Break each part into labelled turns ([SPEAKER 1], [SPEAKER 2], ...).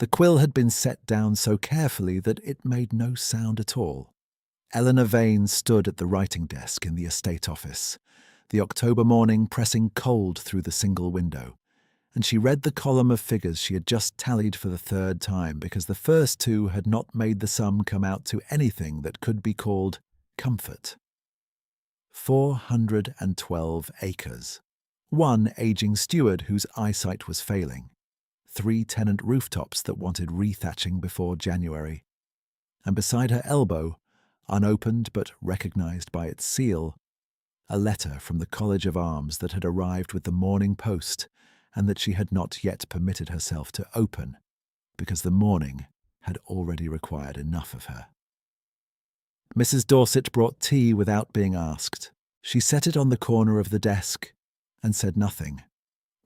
[SPEAKER 1] The quill had been set down so carefully that it made no sound at all. Eleanor Vane stood at the writing desk in the estate office, the October morning pressing cold through the single window, and she read the column of figures she had just tallied for the third time because the first two had not made the sum come out to anything that could be called comfort. 412 acres. One aging steward whose eyesight was failing. 3 tenant rooftops that wanted rethatching before January. And beside her elbow, unopened but recognized by its seal, a letter from the College of Arms that had arrived with the morning post and that she had not yet permitted herself to open because the morning had already required enough of her. Mrs. Dorset brought tea without being asked. She set it on the corner of the desk and said nothing,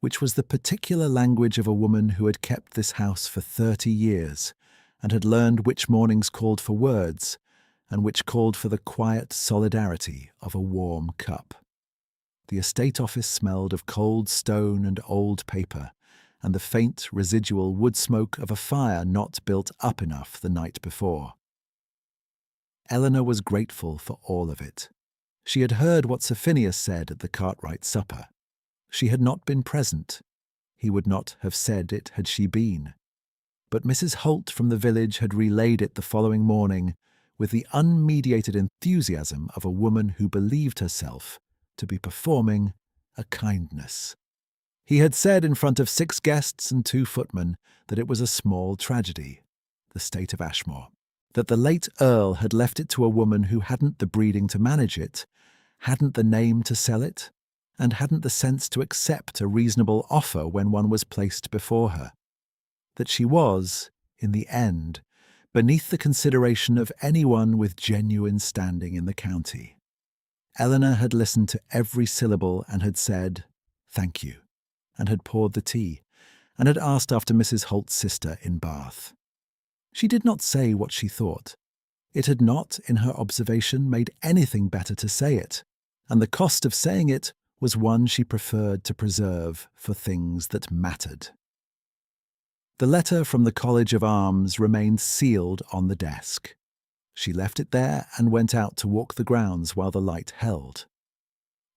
[SPEAKER 1] which was the particular language of a woman who had kept this house for 30 years and had learned which mornings called for words and which called for the quiet solidarity of a warm cup. The estate office smelled of cold stone and old paper, and the faint residual wood smoke of a fire not built up enough the night before. Eleanor was grateful for all of it. She had heard what Sir Phineas said at the Cartwright supper. She had not been present. He would not have said it had she been. But Mrs. Holt from the village had relayed it the following morning with the unmediated enthusiasm of a woman who believed herself to be performing a kindness. He had said in front of 6 guests and 2 footmen that it was a small tragedy, the state of Ashmore, that the late Earl had left it to a woman who hadn't the breeding to manage it, hadn't the name to sell it, and hadn't the sense to accept a reasonable offer when one was placed before her. That she was, in the end, beneath the consideration of anyone with genuine standing in the county. Eleanor had listened to every syllable and had said, "Thank you," and had poured the tea, and had asked after Mrs. Holt's sister in Bath. She did not say what she thought. It had not, in her observation, made anything better to say it, and the cost of saying it was one she preferred to preserve for things that mattered. The letter from the College of Arms remained sealed on the desk. She left it there and went out to walk the grounds while the light held.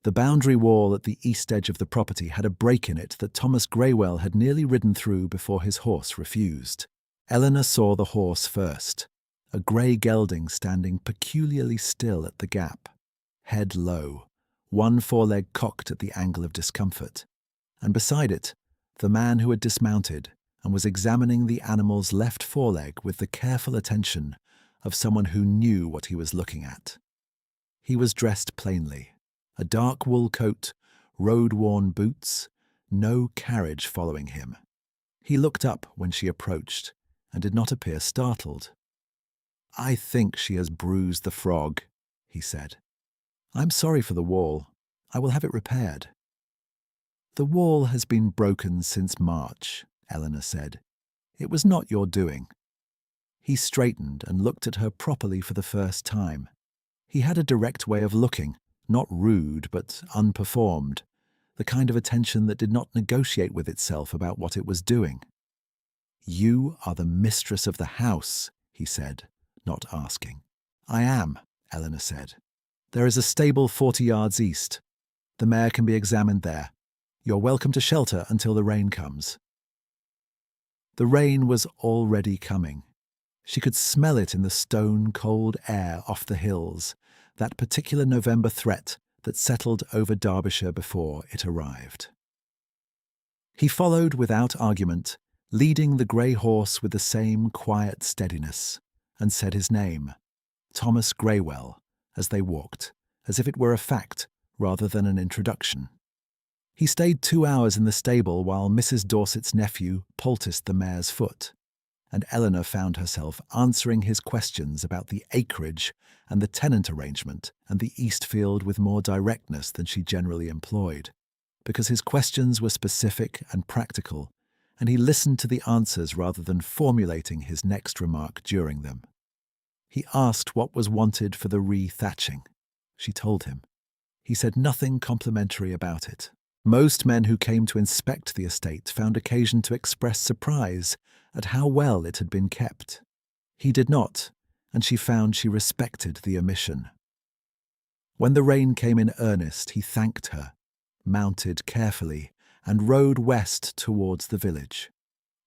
[SPEAKER 1] The boundary wall at the east edge of the property had a break in it that Thomas Greywell had nearly ridden through before his horse refused. Eleanor saw the horse first, a grey gelding standing peculiarly still at the gap, head low, one foreleg cocked at the angle of discomfort, and beside it, the man who had dismounted and was examining the animal's left foreleg with the careful attention of someone who knew what he was looking at. He was dressed plainly, a dark wool coat, road-worn boots, no carriage following him. He looked up when she approached and did not appear startled. "I think she has bruised the frog," he said. "I'm sorry for the wall. I will have it repaired." "The wall has been broken since March," Eleanor said. "It was not your doing." He straightened and looked at her properly for the first time. He had a direct way of looking, not rude but unperformed, the kind of attention that did not negotiate with itself about what it was doing. "You are the mistress of the house," he said, not asking. "I am," Eleanor said. "There is a stable 40 yards east. The mare can be examined there. You're welcome to shelter until the rain comes." The rain was already coming. She could smell it in the stone-cold air off the hills, that particular November threat that settled over Derbyshire before it arrived. He followed without argument, leading the grey horse with the same quiet steadiness, and said his name, Thomas Greywell, as they walked, as if it were a fact rather than an introduction. He stayed 2 hours in the stable while Mrs. Dorset's nephew poulticed the mare's foot, and Eleanor found herself answering his questions about the acreage and the tenant arrangement and the Eastfield with more directness than she generally employed, because his questions were specific and practical, and he listened to the answers rather than formulating his next remark during them. He asked what was wanted for the re-thatching. She told him. He said nothing complimentary about it. Most men who came to inspect the estate found occasion to express surprise at how well it had been kept. He did not, and she found she respected the omission. When the rain came in earnest, he thanked her, mounted carefully, and rode west towards the village.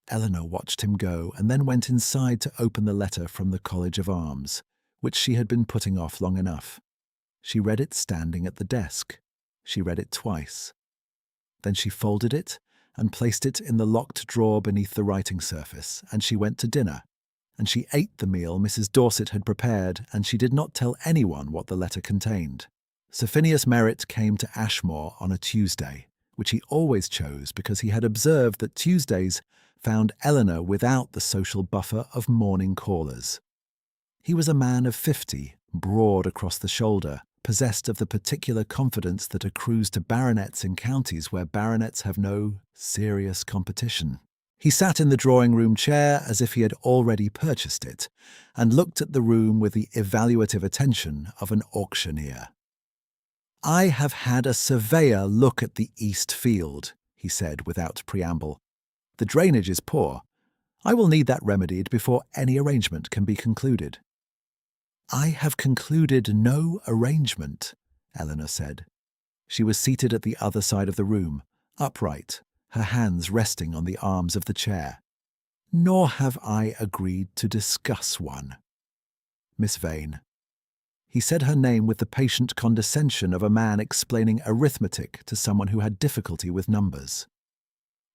[SPEAKER 1] Eleanor watched him go and then went inside to open the letter from the College of Arms, which she had been putting off long enough. She read it standing at the desk. She read it twice. Then she folded it and placed it in the locked drawer beneath the writing surface, and she went to dinner. And she ate the meal Mrs. Dorset had prepared, and she did not tell anyone what the letter contained. Sir Phineas Merritt came to Ashmore on a Tuesday, which he always chose because he had observed that Tuesdays found Eleanor without the social buffer of morning callers. He was a man of 50, broad across the shoulder, possessed of the particular confidence that accrues to baronets in counties where baronets have no serious competition. He sat in the drawing-room chair as if he had already purchased it, and looked at the room with the evaluative attention of an auctioneer. "I have had a surveyor look at the east field," he said without preamble. "The drainage is poor. I will need that remedied before any arrangement can be concluded." "I have concluded no arrangement," Eleanor said. She was seated at the other side of the room, upright, her hands resting on the arms of the chair. "Nor have I agreed to discuss one." "Miss Vane." He said her name with the patient condescension of a man explaining arithmetic to someone who had difficulty with numbers.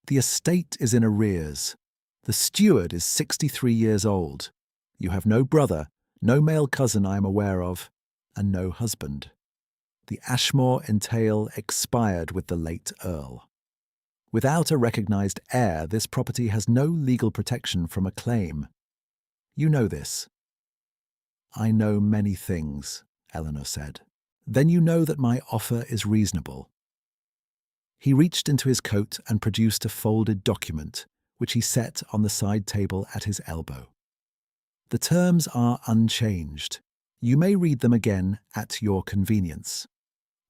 [SPEAKER 1] "The estate is in arrears. The steward is 63 years old. You have no brother, no male cousin I am aware of, and no husband. The Ashmore entail expired with the late Earl. Without a recognised heir, this property has no legal protection from a claim. You know this." "I know many things," Eleanor said. "Then you know that my offer is reasonable." He reached into his coat and produced a folded document, which he set on the side table at his elbow. "The terms are unchanged. You may read them again at your convenience.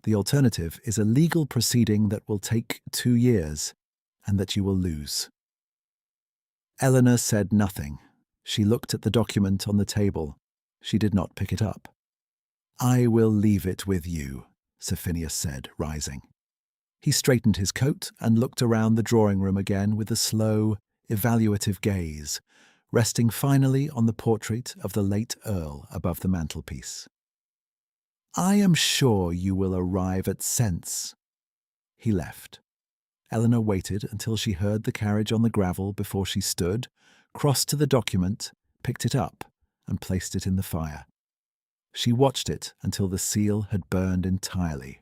[SPEAKER 1] The alternative is a legal proceeding that will take 2 years, and that you will lose." Eleanor said nothing. She looked at the document on the table. She did not pick it up. "I will leave it with you," Sir Phineas said, rising. He straightened his coat and looked around the drawing-room again with a slow, evaluative gaze, resting finally on the portrait of the late Earl above the mantelpiece. "I am sure you will arrive at sense." He left. Eleanor waited until she heard the carriage on the gravel before she stood, crossed to the document, picked it up, and placed it in the fire. She watched it until the seal had burned entirely.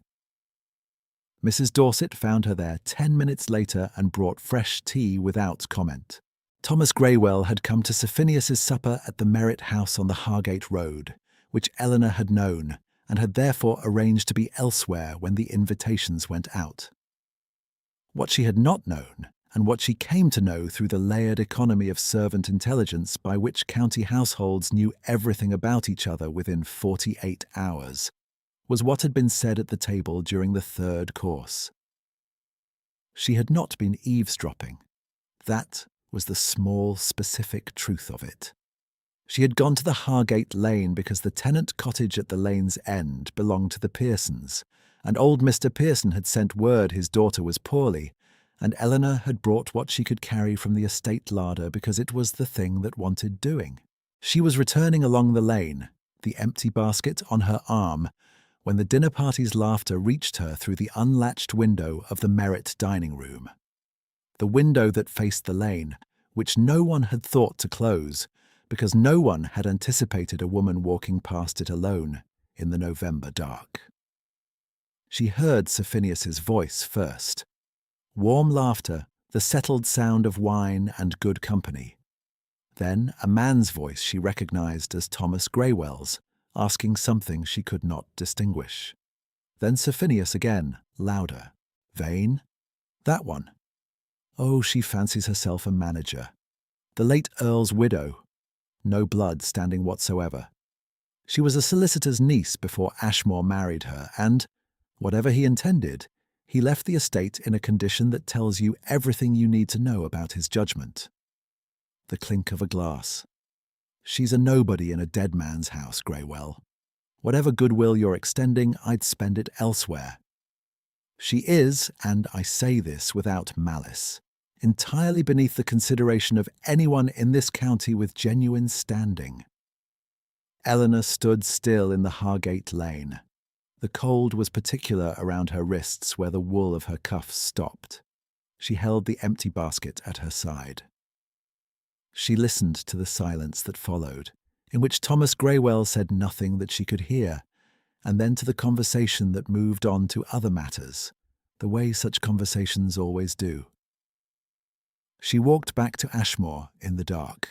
[SPEAKER 1] Mrs. Dorset found her there 10 minutes later and brought fresh tea without comment. Thomas Graywell had come to Sir Phineas's supper at the Merritt House on the Hargate Road, which Eleanor had known, and had therefore arranged to be elsewhere when the invitations went out. What she had not known, and what she came to know through the layered economy of servant intelligence by which county households knew everything about each other within 48 hours, was what had been said at the table during the third course. She had not been eavesdropping. That was the small, specific truth of it. She had gone to the Hargate Lane because the tenant cottage at the lane's end belonged to the Pearsons, and old Mr. Pearson had sent word his daughter was poorly, and Eleanor had brought what she could carry from the estate larder because it was the thing that wanted doing. She was returning along the lane, the empty basket on her arm, when the dinner party's laughter reached her through the unlatched window of the Merritt dining room. The window that faced the lane, which no one had thought to close, because no one had anticipated a woman walking past it alone in the November dark. She heard Sir Phineas's voice first. Warm laughter, the settled sound of wine and good company. Then a man's voice she recognised as Thomas Graywell's, asking something she could not distinguish. Then Sir Phineas again, louder. "Vane? That one. Oh, she fancies herself a manager. The late Earl's widow. No blood standing whatsoever. She was a solicitor's niece before Ashmore married her, and, whatever he intended, He left the estate in a condition that tells you everything you need to know about his judgment. The clink of a glass. She's a nobody in a dead man's house, Greywell. Whatever goodwill you're extending, I'd spend it elsewhere. She is, and I say this without malice, entirely beneath the consideration of anyone in this county with genuine standing. Eleanor stood still in the Hargate lane. The cold was particular around her wrists where the wool of her cuffs stopped. She held the empty basket at her side. She listened to the silence that followed, in which Thomas Greywell said nothing that she could hear, and then to the conversation that moved on to other matters, the way such conversations always do. She walked back to Ashmore in the dark.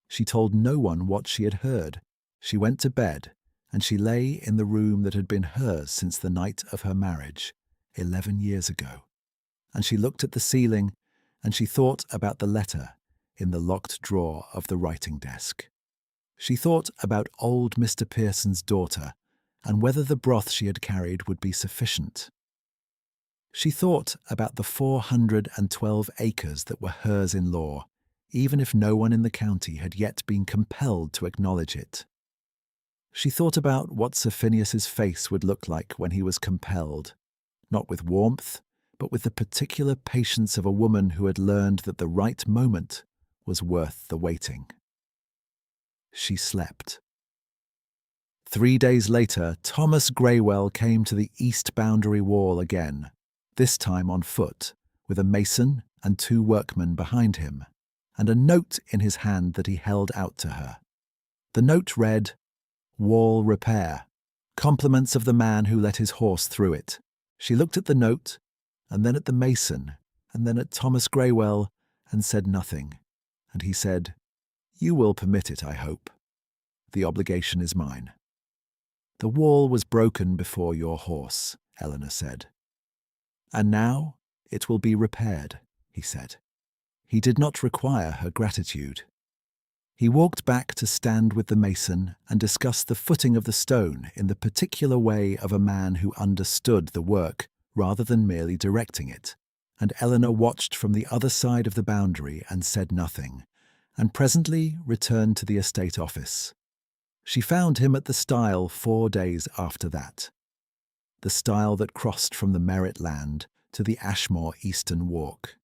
[SPEAKER 1] She told no one what she had heard. She went to bed, and she lay in the room that had been hers since the night of her marriage, 11 years ago. And she looked at the ceiling, and she thought about the letter in the locked drawer of the writing desk. She thought about old Mr. Pearson's daughter, and whether the broth she had carried would be sufficient. She thought about the 412 acres that were hers in law, even if no one in the county had yet been compelled to acknowledge it. She thought about what Sir Phineas's face would look like when he was compelled, not with warmth, but with the particular patience of a woman who had learned that the right moment was worth the waiting. She slept. 3 days later, Thomas Greywell came to the east boundary wall again, this time on foot, with a mason and 2 workmen behind him, and a note in his hand that he held out to her. The note read, "Wall repair. Compliments of the man who let his horse through it." She looked at the note, and then at the mason, and then at Thomas Greywell, and said nothing. And he said, "You will permit it, I hope. The obligation is mine." "The wall was broken before your horse," Eleanor said. "And now it will be repaired," he said. He did not require her gratitude. He walked back to stand with the mason and discuss the footing of the stone in the particular way of a man who understood the work rather than merely directing it, and Eleanor watched from the other side of the boundary and said nothing, and presently returned to the estate office. She found him at the stile 4 days after that, the stile that crossed from the Merritt land to the Ashmore Eastern Walk.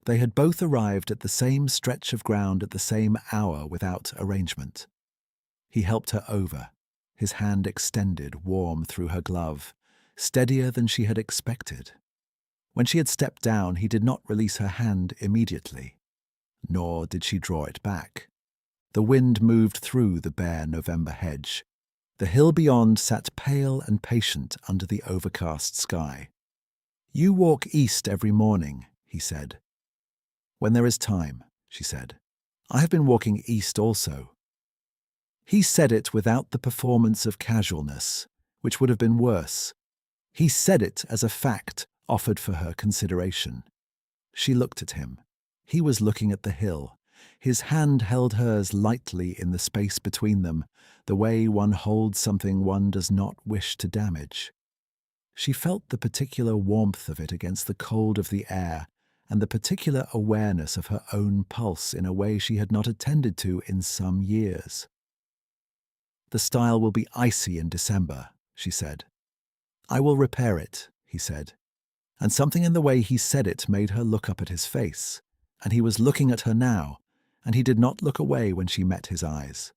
[SPEAKER 1] They had both arrived at the same stretch of ground at the same hour without arrangement. He helped her over, his hand extended warm through her glove, steadier than she had expected. When she had stepped down, he did not release her hand immediately, nor did she draw it back. The wind moved through the bare November hedge. The hill beyond sat pale and patient under the overcast sky. "You walk east every morning," he said. "When there is time," she said. "I have been walking east also." He said it without the performance of casualness, which would have been worse. He said it as a fact offered for her consideration. She looked at him. He was looking at the hill. His hand held hers lightly in the space between them, the way one holds something one does not wish to damage. She felt the particular warmth of it against the cold of the air, and the particular awareness of her own pulse in a way she had not attended to in some years. "The stile will be icy in December," she said. "I will repair it," he said. And something in the way he said it made her look up at his face, and he was looking at her now, and he did not look away when she met his eyes,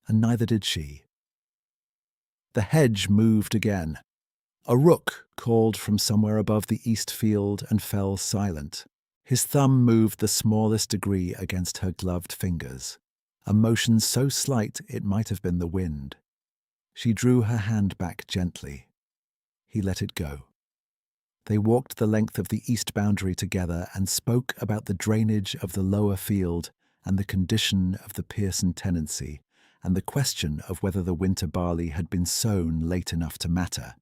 [SPEAKER 1] and neither did she. The hedge moved again. A rook called from somewhere above the east field and fell silent. His thumb moved the smallest degree against her gloved fingers, a motion so slight it might have been the wind. She drew her hand back gently. He let it go. They walked the length of the east boundary together and spoke about the drainage of the lower field and the condition of the Pearson tenancy, and the question of whether the winter barley had been sown late enough to matter.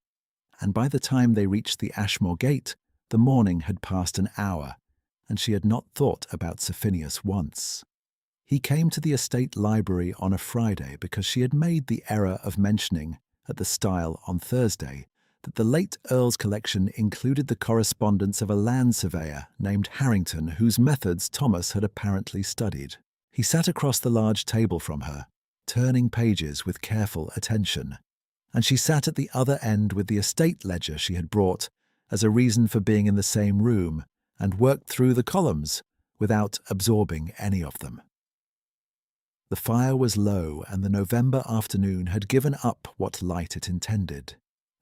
[SPEAKER 1] And by the time they reached the Ashmore gate, the morning had passed an hour, and she had not thought about Sir Phineas once. He came to the estate library on a Friday because she had made the error of mentioning, at the stile on Thursday, that the late Earl's collection included the correspondence of a land surveyor named Harrington, whose methods Thomas had apparently studied. He sat across the large table from her, turning pages with careful attention, and she sat at the other end with the estate ledger she had brought as a reason for being in the same room, and worked through the columns without absorbing any of them. The fire was low, and the November afternoon had given up what light it intended,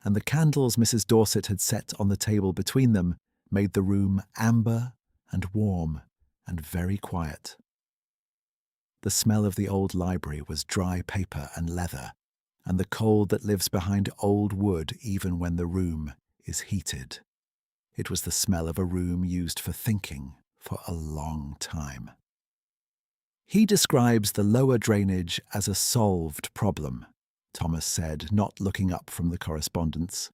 [SPEAKER 1] and the candles Mrs. Dorset had set on the table between them made the room amber and warm and very quiet. The smell of the old library was dry paper and leather, and the cold that lives behind old wood even when the room is heated. It was the smell of a room used for thinking for a long time. He describes the lower drainage as a solved problem, Thomas said, not looking up from the correspondence.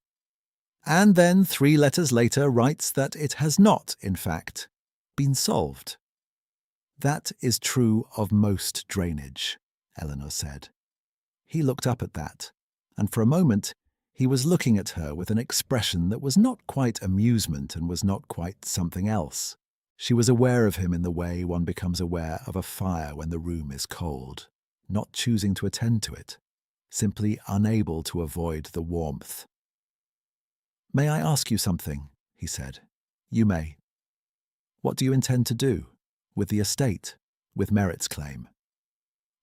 [SPEAKER 1] And then 3 letters later writes that it has not, in fact, been solved. That is true of most drainage, Eleanor said. He looked up at that, and for a moment he was looking at her with an expression that was not quite amusement and was not quite something else. She was aware of him in the way one becomes aware of a fire when the room is cold, not choosing to attend to it, simply unable to avoid the warmth. "May I ask you something?" he said. "You may. What do you intend to do? With the estate? With Merritt's claim?"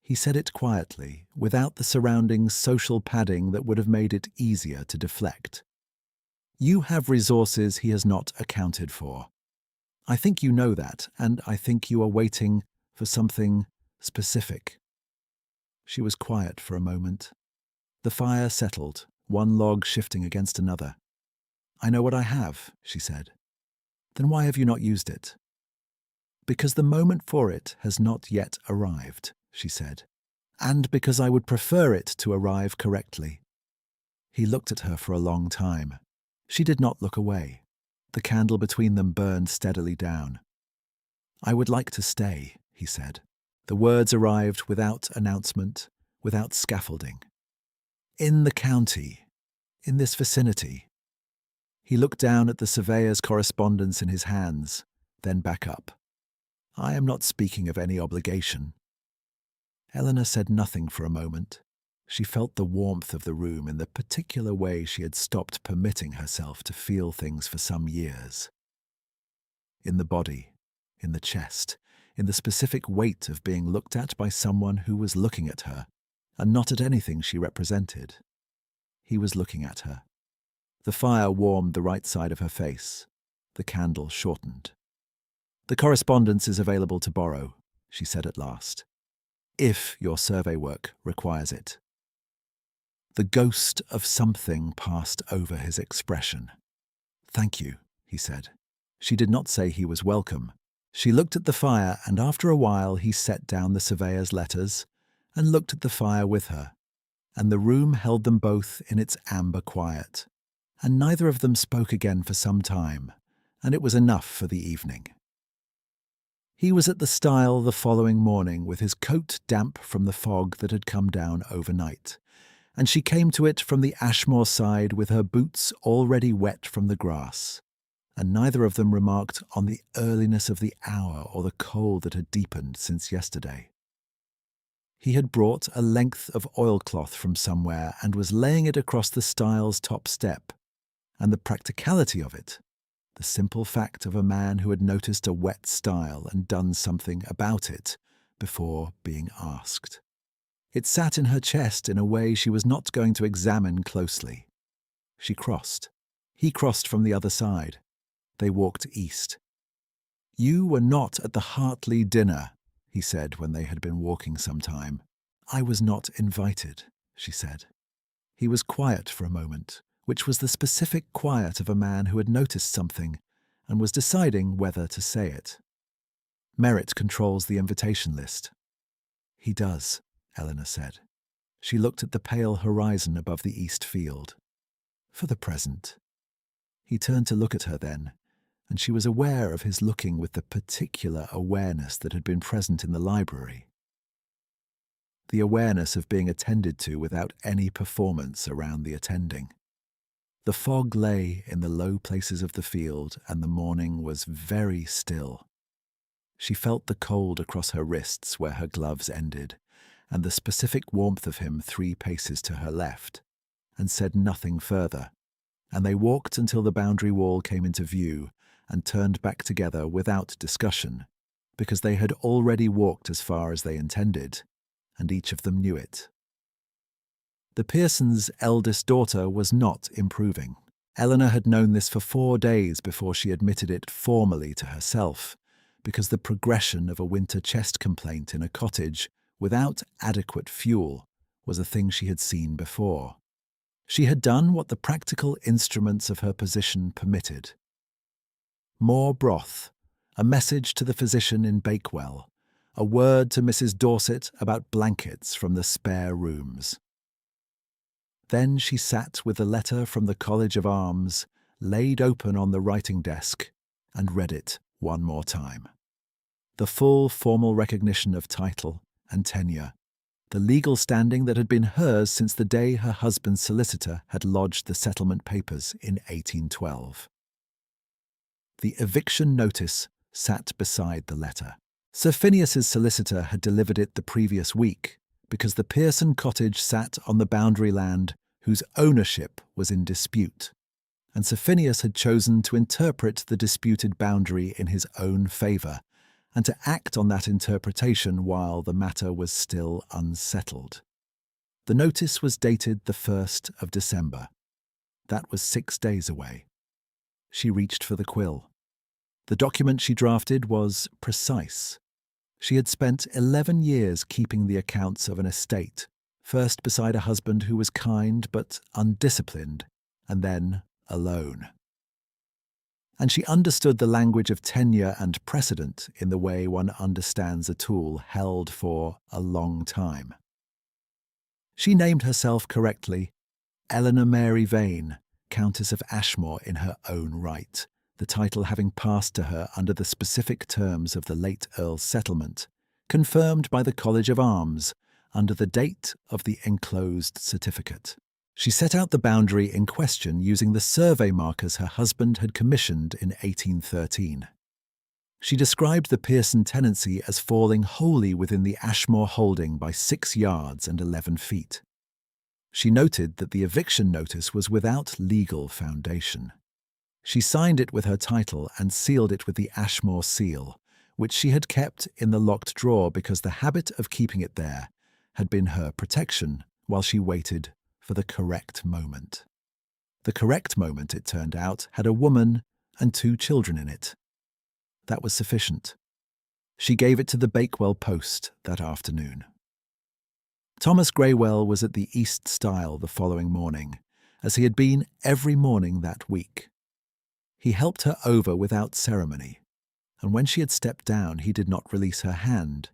[SPEAKER 1] He said it quietly, without the surrounding social padding that would have made it easier to deflect. "You have resources he has not accounted for. I think you know that, and I think you are waiting for something specific." She was quiet for a moment. The fire settled, one log shifting against another. "I know what I have," she said. "Then why have you not used it?" "Because the moment for it has not yet arrived," she said, "and because I would prefer it to arrive correctly." He looked at her for a long time. She did not look away. The candle between them burned steadily down. "I would like to stay," he said. The words arrived without announcement, without scaffolding. "In the county, in this vicinity." He looked down at the surveyor's correspondence in his hands, then back up. "I am not speaking of any obligation." Eleanor said nothing for a moment. She felt the warmth of the room in the particular way she had stopped permitting herself to feel things for some years. In the body, in the chest, in the specific weight of being looked at by someone who was looking at her, and not at anything she represented. He was looking at her. The fire warmed the right side of her face. The candle shortened. "The correspondence is available to borrow," she said at last, "if your survey work requires it." The ghost of something passed over his expression. "Thank you," he said. She did not say he was welcome. She looked at the fire, and after a while he set down the surveyor's letters and looked at the fire with her, and the room held them both in its amber quiet, and neither of them spoke again for some time, and it was enough for the evening. He was at the stile the following morning with his coat damp from the fog that had come down overnight, and she came to it from the Ashmore side with her boots already wet from the grass, and neither of them remarked on the earliness of the hour or the cold that had deepened since yesterday. He had brought a length of oilcloth from somewhere and was laying it across the stile's top step, and the practicality of it, the simple fact of a man who had noticed a wet stile and done something about it before being asked. It sat in her chest in a way she was not going to examine closely. She crossed. He crossed from the other side. They walked east. "You were not at the Hartley dinner," he said when they had been walking some time. "I was not invited," she said. He was quiet for a moment, which was the specific quiet of a man who had noticed something and was deciding whether to say it. "Merritt controls the invitation list." "He does," Eleanor said. She looked at the pale horizon above the east field. "For the present." He turned to look at her then, and she was aware of his looking with the particular awareness that had been present in the library. The awareness of being attended to without any performance around the attending. The fog lay in the low places of the field, and the morning was very still. She felt the cold across her wrists where her gloves ended, and the specific warmth of him 3 paces to her left, and said nothing further. And they walked until the boundary wall came into view and turned back together without discussion, because they had already walked as far as they intended, and each of them knew it. The Pearsons' eldest daughter was not improving. Eleanor had known this for 4 days before she admitted it formally to herself, because the progression of a winter chest complaint in a cottage without adequate fuel was a thing she had seen before. She had done what the practical instruments of her position permitted. More broth, a message to the physician in Bakewell, a word to Mrs. Dorset about blankets from the spare rooms. Then she sat with the letter from the College of Arms laid open on the writing desk and read it one more time. The full formal recognition of title and tenure, the legal standing that had been hers since the day her husband's solicitor had lodged the settlement papers in 1812. The eviction notice sat beside the letter. Sir Phineas's solicitor had delivered it the previous week, because the Pearson cottage sat on the boundary land whose ownership was in dispute, and Sir Phineas had chosen to interpret the disputed boundary in his own favour, and to act on that interpretation while the matter was still unsettled. The notice was dated the 1st of December. That was 6 days away. She reached for the quill. The document she drafted was precise. She had spent 11 years keeping the accounts of an estate, first beside a husband who was kind but undisciplined, and then alone. And she understood the language of tenure and precedent in the way one understands a tool held for a long time. She named herself correctly Eleanor Mary Vane, Countess of Ashmore in her own right, the title having passed to her under the specific terms of the late Earl's settlement, confirmed by the College of Arms under the date of the enclosed certificate. She set out the boundary in question using the survey markers her husband had commissioned in 1813. She described the Pearson tenancy as falling wholly within the Ashmore holding by 6 yards and 11 feet. She noted that the eviction notice was without legal foundation. She signed it with her title and sealed it with the Ashmore seal, which she had kept in the locked drawer because the habit of keeping it there had been her protection while she waited for the correct moment. The correct moment, it turned out, had a woman and 2 children in it. That was sufficient. She gave it to the Bakewell Post that afternoon. Thomas Greywell was at the East Stile the following morning, as he had been every morning that week. He helped her over without ceremony, and when she had stepped down he did not release her hand,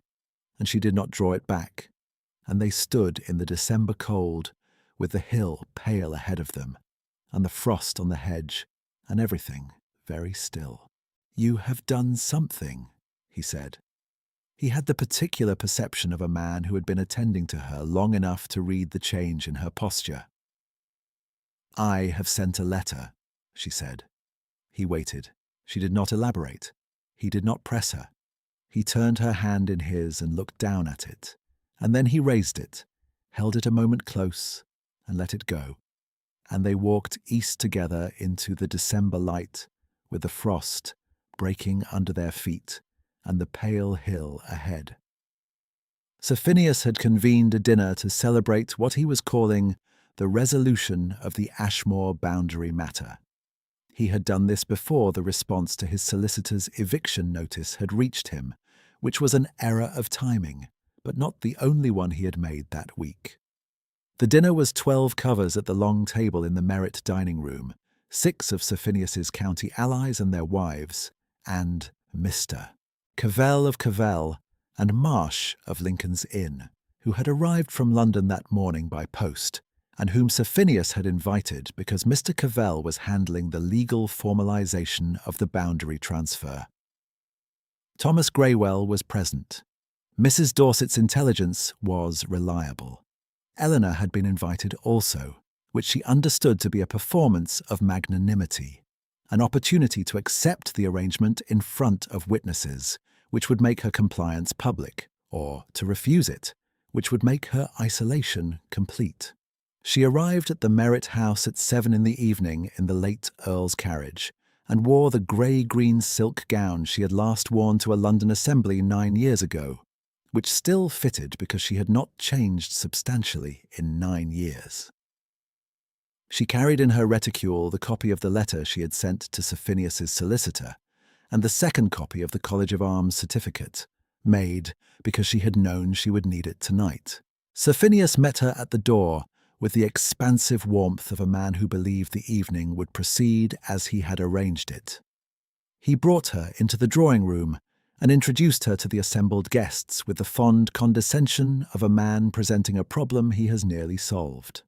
[SPEAKER 1] and she did not draw it back, and they stood in the December cold, with the hill pale ahead of them, and the frost on the hedge, and everything very still. "You have done something," he said. He had the particular perception of a man who had been attending to her long enough to read the change in her posture. "I have sent a letter," she said. He waited. She did not elaborate. He did not press her. He turned her hand in his and looked down at it, and then he raised it, held it a moment close, and let it go, and they walked east together into the December light, with the frost breaking under their feet and the pale hill ahead. Sir Phineas had convened a dinner to celebrate what he was calling the resolution of the Ashmore boundary matter. He had done this before the response to his solicitor's eviction notice had reached him, which was an error of timing, but not the only one he had made that week. The dinner was 12 covers at the long table in the Merritt dining room, 6 of Sir Phineas's county allies and their wives, and Mr. Cavell of Cavell and Marsh of Lincoln's Inn, who had arrived from London that morning by post, and whom Sir Phineas had invited because Mr. Cavell was handling the legal formalisation of the boundary transfer. Thomas Greywell was present. Mrs. Dorset's intelligence was reliable. Eleanor had been invited also, which she understood to be a performance of magnanimity, an opportunity to accept the arrangement in front of witnesses, which would make her compliance public, or to refuse it, which would make her isolation complete. She arrived at the Merritt house at 7 in the evening in the late Earl's carriage, and wore the grey-green silk gown she had last worn to a London assembly 9 years ago, which still fitted because she had not changed substantially in 9 years. She carried in her reticule the copy of the letter she had sent to Sir Phineas's solicitor, and the second copy of the College of Arms certificate, made because she had known she would need it tonight. Sir Phineas met her at the door with the expansive warmth of a man who believed the evening would proceed as he had arranged it. He brought her into the drawing-room and introduced her to the assembled guests with the fond condescension of a man presenting a problem he has nearly solved.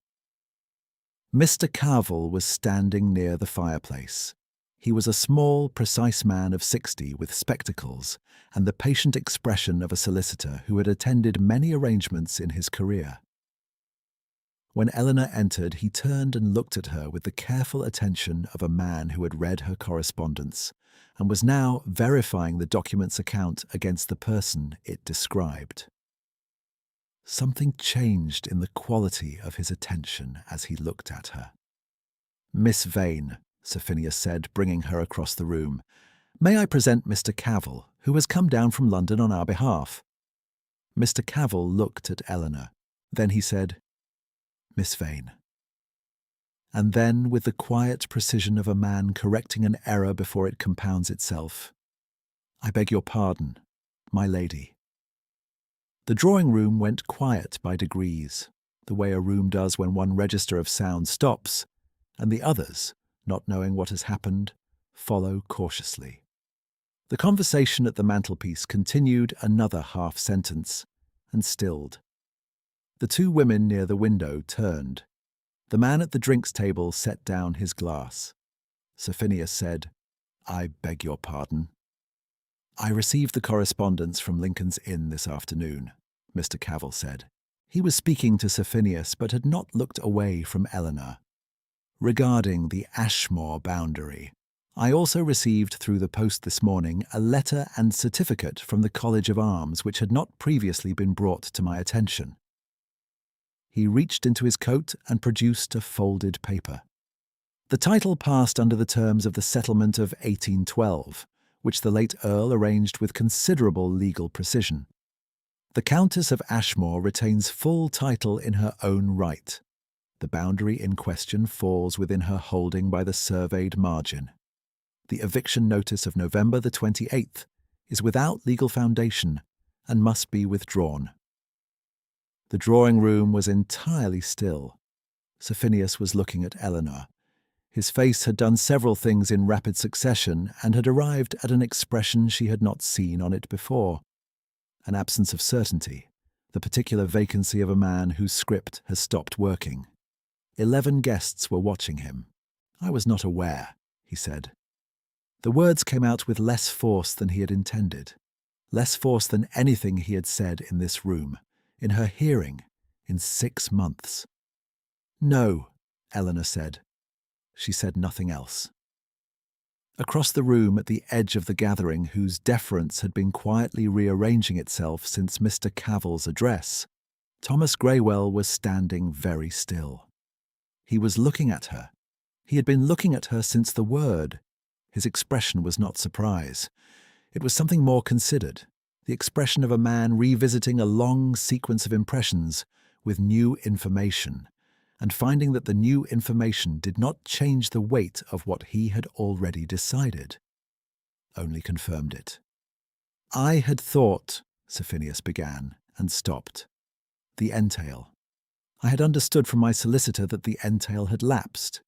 [SPEAKER 1] Mr. Carville was standing near the fireplace. He was a small, precise man of 60 with spectacles and the patient expression of a solicitor who had attended many arrangements in his career. When Eleanor entered, he turned and looked at her with the careful attention of a man who had read her correspondence and was now verifying the document's account against the person it described. Something changed in the quality of his attention as he looked at her. "Miss Vane," Sir Phineas said, bringing her across the room, "may I present Mr. Cavil, who has come down from London on our behalf?" Mr. Cavil looked at Eleanor. Then he said, "Miss Vane." And then, with the quiet precision of a man correcting an error before it compounds itself, "I beg your pardon, my lady." The drawing-room went quiet by degrees, the way a room does when one register of sound stops, and the others, not knowing what has happened, follow cautiously. The conversation at the mantelpiece continued another half-sentence, and stilled. The two women near the window turned. The man at the drinks table set down his glass. Sir Phineas said, "I beg your pardon." "I received the correspondence from Lincoln's Inn this afternoon," Mr. Cavil said. He was speaking to Sir Phineas, but had not looked away from Eleanor. "Regarding the Ashmore boundary, I also received through the post this morning a letter and certificate from the College of Arms which had not previously been brought to my attention." He reached into his coat and produced a folded paper. The title passed under the terms of the settlement of 1812, which the late Earl arranged with considerable legal precision. The Countess of Ashmore retains full title in her own right. The boundary in question falls within her holding by the surveyed margin. The eviction notice of November the 28th is without legal foundation and must be withdrawn. The drawing-room was entirely still. Sir Phineas was looking at Eleanor. His face had done several things in rapid succession and had arrived at an expression she had not seen on it before. An absence of certainty, the particular vacancy of a man whose script has stopped working. 11 guests were watching him. "I was not aware," he said. The words came out with less force than he had intended, less force than anything he had said in this room, in her hearing, in 6 months. "No," Eleanor said. She said nothing else. Across the room at the edge of the gathering, whose deference had been quietly rearranging itself since Mr. Cavil's address, Thomas Greywell was standing very still. He was looking at her. He had been looking at her since the word. His expression was not surprise. It was something more considered, the expression of a man revisiting a long sequence of impressions with new information, and finding that the new information did not change the weight of what he had already decided, only confirmed it. "I had thought," Sir Phineas began, and stopped. "The entail. I had understood from my solicitor that the entail had lapsed."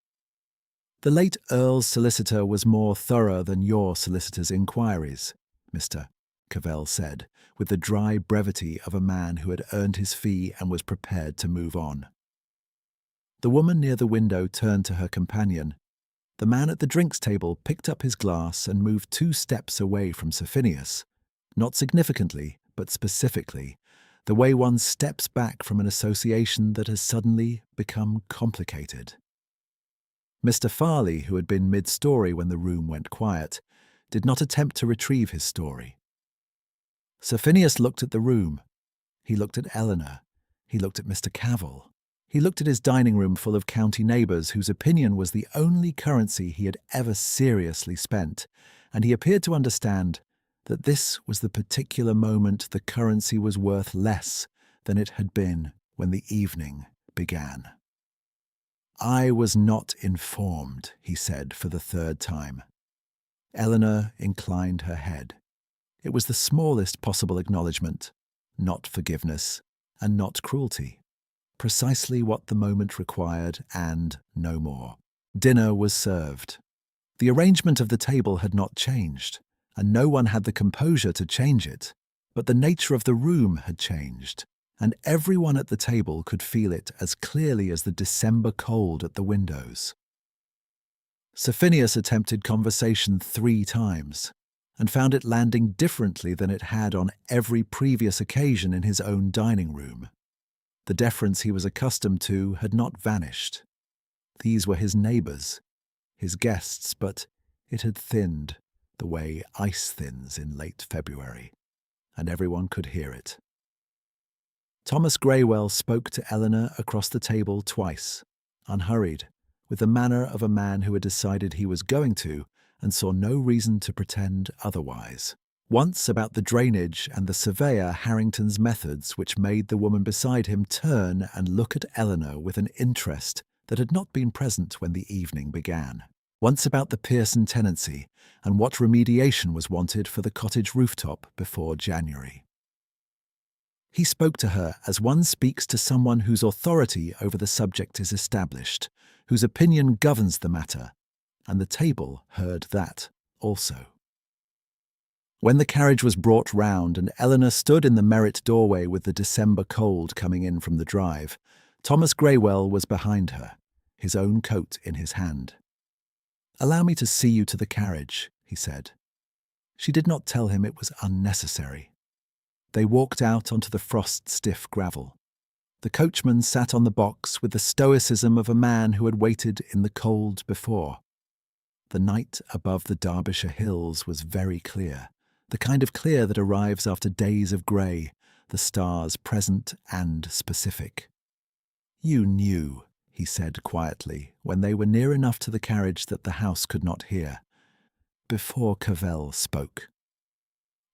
[SPEAKER 1] "The late Earl's solicitor was more thorough than your solicitor's inquiries," Mr. Cavell said, with the dry brevity of a man who had earned his fee and was prepared to move on. The woman near the window turned to her companion. The man at the drinks table picked up his glass and moved 2 steps away from Sir Phineas, not significantly, but specifically, the way one steps back from an association that has suddenly become complicated. Mr. Farley, who had been mid-story when the room went quiet, did not attempt to retrieve his story. Sir Phineas looked at the room. He looked at Eleanor. He looked at Mr. Cavell. He looked at his dining room full of county neighbours whose opinion was the only currency he had ever seriously spent, and he appeared to understand that this was the particular moment the currency was worth less than it had been when the evening began. "I was not informed," he said for the third time. Eleanor inclined her head. It was the smallest possible acknowledgement, not forgiveness, and not cruelty. Precisely what the moment required, and no more. Dinner was served. The arrangement of the table had not changed, and no one had the composure to change it, but the nature of the room had changed, and everyone at the table could feel it as clearly as the December cold at the windows. Sir Phineas attempted conversation 3 times, and found it landing differently than it had on every previous occasion in his own dining room. The deference he was accustomed to had not vanished. These were his neighbours, his guests, but it had thinned the way ice thins in late February, and everyone could hear it. Thomas Greywell spoke to Eleanor across the table twice, unhurried, with the manner of a man who had decided he was going to and saw no reason to pretend otherwise. Once about the drainage and the surveyor Harrington's methods, which made the woman beside him turn and look at Eleanor with an interest that had not been present when the evening began. Once about the Pearson tenancy and what remediation was wanted for the cottage rooftop before January. He spoke to her as one speaks to someone whose authority over the subject is established, whose opinion governs the matter, and the table heard that also. When the carriage was brought round and Eleanor stood in the Merritt doorway with the December cold coming in from the drive, Thomas Greywell was behind her, his own coat in his hand. "Allow me to see you to the carriage," he said. She did not tell him it was unnecessary. They walked out onto the frost-stiff gravel. The coachman sat on the box with the stoicism of a man who had waited in the cold before. The night above the Derbyshire hills was very clear, the kind of clear that arrives after days of grey, the stars present and specific. "You knew," he said quietly, when they were near enough to the carriage that the house could not hear, before Cavell spoke.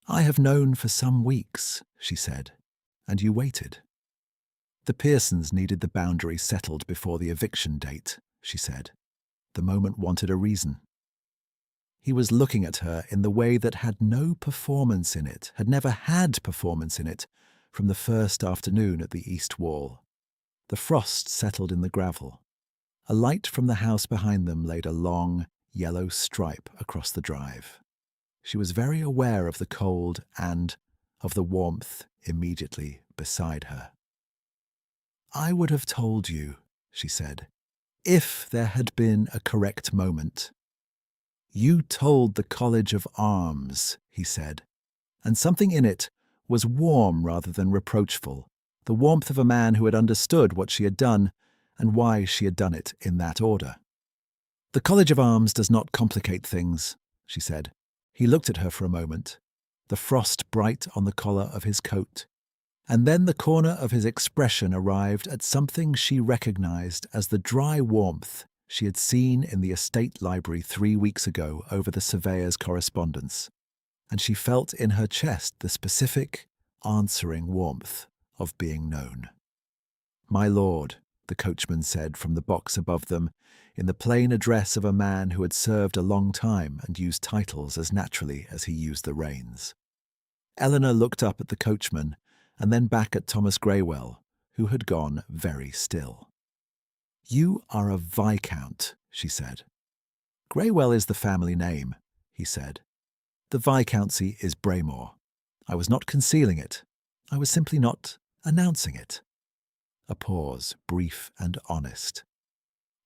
[SPEAKER 1] "I have known for some weeks," she said, "and you waited." "The Pearsons needed the boundary settled before the eviction date," she said. "The moment wanted a reason." He was looking at her in the way that had no performance in it, had never had performance in it, from the first afternoon at the east wall. The frost settled in the gravel. A light from the house behind them laid a long, yellow stripe across the drive. She was very aware of the cold and of the warmth immediately beside her. "I would have told you," she said, "if there had been a correct moment." "You told the College of Arms," he said, and something in it was warm rather than reproachful, the warmth of a man who had understood what she had done and why she had done it in that order. "The College of Arms does not complicate things," she said. He looked at her for a moment, the frost bright on the collar of his coat, and then the corner of his expression arrived at something she recognized as the dry warmth she had seen in the estate library 3 weeks ago over the surveyor's correspondence, and she felt in her chest the specific, answering warmth of being known. "My lord," the coachman said from the box above them, in the plain address of a man who had served a long time and used titles as naturally as he used the reins. Eleanor looked up at the coachman and then back at Thomas Greywell, who had gone very still. "You are a viscount," she said. "Greywell is the family name," he said. "The viscountcy is Braymore. I was not concealing it. I was simply not announcing it." A pause, brief and honest.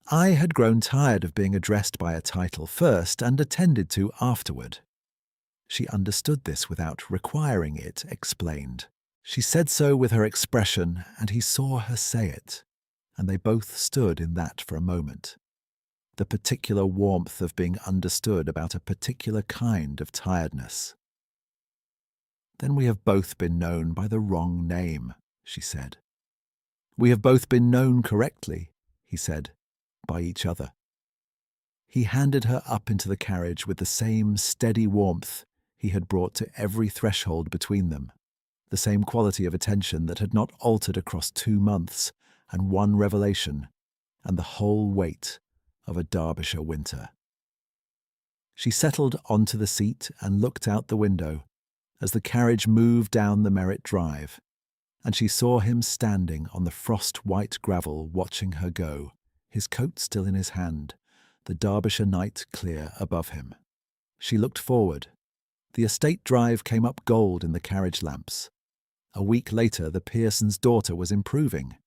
[SPEAKER 1] "I had grown tired of being addressed by a title first and attended to afterward." She understood this without requiring it explained. She said so with her expression, and he saw her say it, and they both stood in that for a moment. The particular warmth of being understood about a particular kind of tiredness. "Then we have both been known by the wrong name," she said. "We have both been known correctly," he said, "by each other." He handed her up into the carriage with the same steady warmth he had brought to every threshold between them, the same quality of attention that had not altered across 2 months and 1 revelation and the whole weight of a Derbyshire winter. She settled onto the seat and looked out the window as the carriage moved down the Merritt Drive, and she saw him standing on the frost-white gravel watching her go, his coat still in his hand, the Derbyshire night clear above him. She looked forward. The estate drive came up gold in the carriage lamps. A week later the Pearsons' daughter was improving,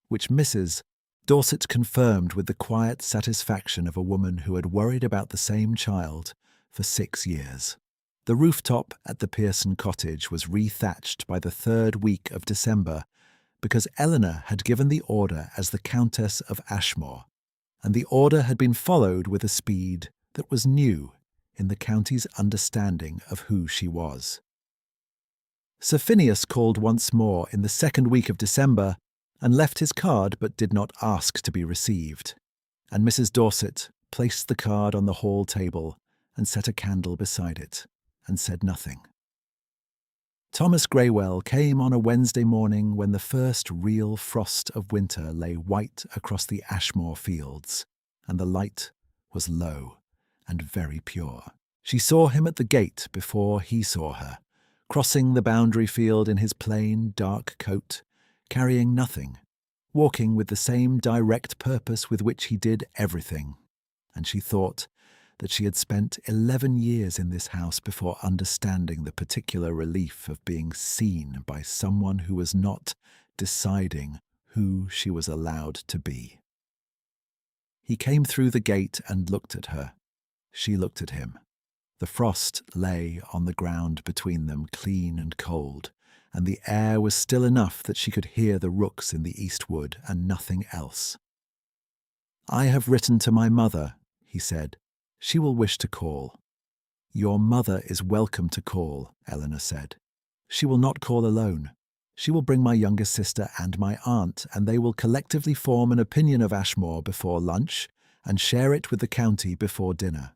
[SPEAKER 1] which Mrs. Dorset confirmed with the quiet satisfaction of a woman who had worried about the same child for 6 years. The rooftop at the Pearson cottage was rethatched by the 3rd week of December because Eleanor had given the order as the Countess of Ashmore, and the order had been followed with a speed that was new in the county's understanding of who she was. Sir Phineas called once more in the 2nd week of December and left his card but did not ask to be received, and Mrs. Dorset placed the card on the hall table and set a candle beside it, and said nothing. Thomas Greywell came on a Wednesday morning when the first real frost of winter lay white across the Ashmore fields, and the light was low and very pure. She saw him at the gate before he saw her, crossing the boundary field in his plain, dark coat, carrying nothing, walking with the same direct purpose with which he did everything, and she thought that she had spent 11 years in this house before understanding the particular relief of being seen by someone who was not deciding who she was allowed to be. He came through the gate and looked at her. She looked at him. The frost lay on the ground between them, clean and cold, and the air was still enough that she could hear the rooks in the east wood and nothing else. "I have written to my mother," he said. "She will wish to call." "Your mother is welcome to call," Eleanor said. "She will not call alone. She will bring my younger sister and my aunt, and they will collectively form an opinion of Ashmore before lunch and share it with the county before dinner.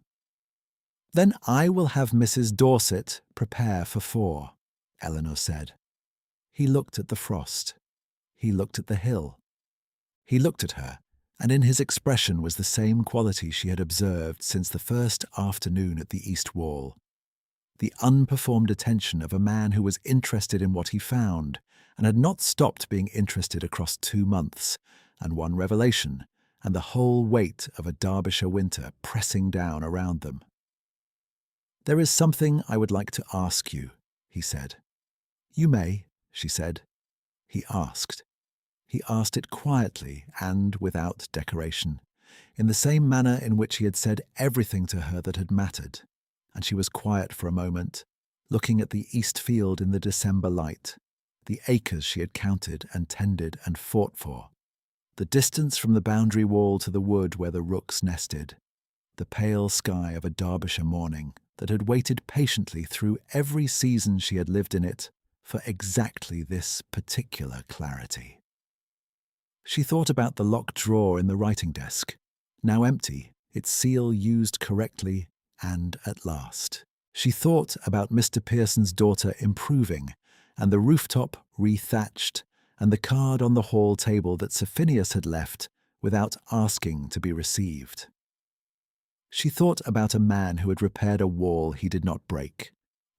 [SPEAKER 1] Then I will have Mrs. Dorset prepare for 4, Eleanor said. He looked at the frost. He looked at the hill. He looked at her, and in his expression was the same quality she had observed since the first afternoon at the east wall. The unperformed attention of a man who was interested in what he found, and had not stopped being interested across 2 months, and 1 revelation, and the whole weight of a Derbyshire winter pressing down around them. "There is something I would like to ask you," he said. "You may," she said. He asked. He asked it quietly and without decoration, in the same manner in which he had said everything to her that had mattered, and she was quiet for a moment, looking at the east field in the December light, the acres she had counted and tended and fought for, the distance from the boundary wall to the wood where the rooks nested, the pale sky of a Derbyshire morning that had waited patiently through every season she had lived in it for exactly this particular clarity. She thought about the locked drawer in the writing desk, now empty, its seal used correctly, and at last. She thought about Mr. Pearson's daughter improving, and the rooftop rethatched, and the card on the hall table that Sir Phineas had left without asking to be received. She thought about a man who had repaired a wall he did not break,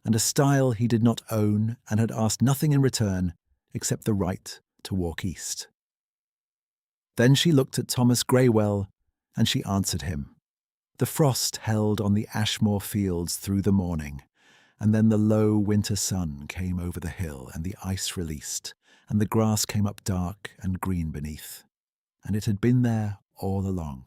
[SPEAKER 1] and a style he did not own and had asked nothing in return except the right to walk east. Then she looked at Thomas Greywell, and she answered him. The frost held on the Ashmore fields through the morning, and then the low winter sun came over the hill, and the ice released, and the grass came up dark and green beneath, and it had been there all along.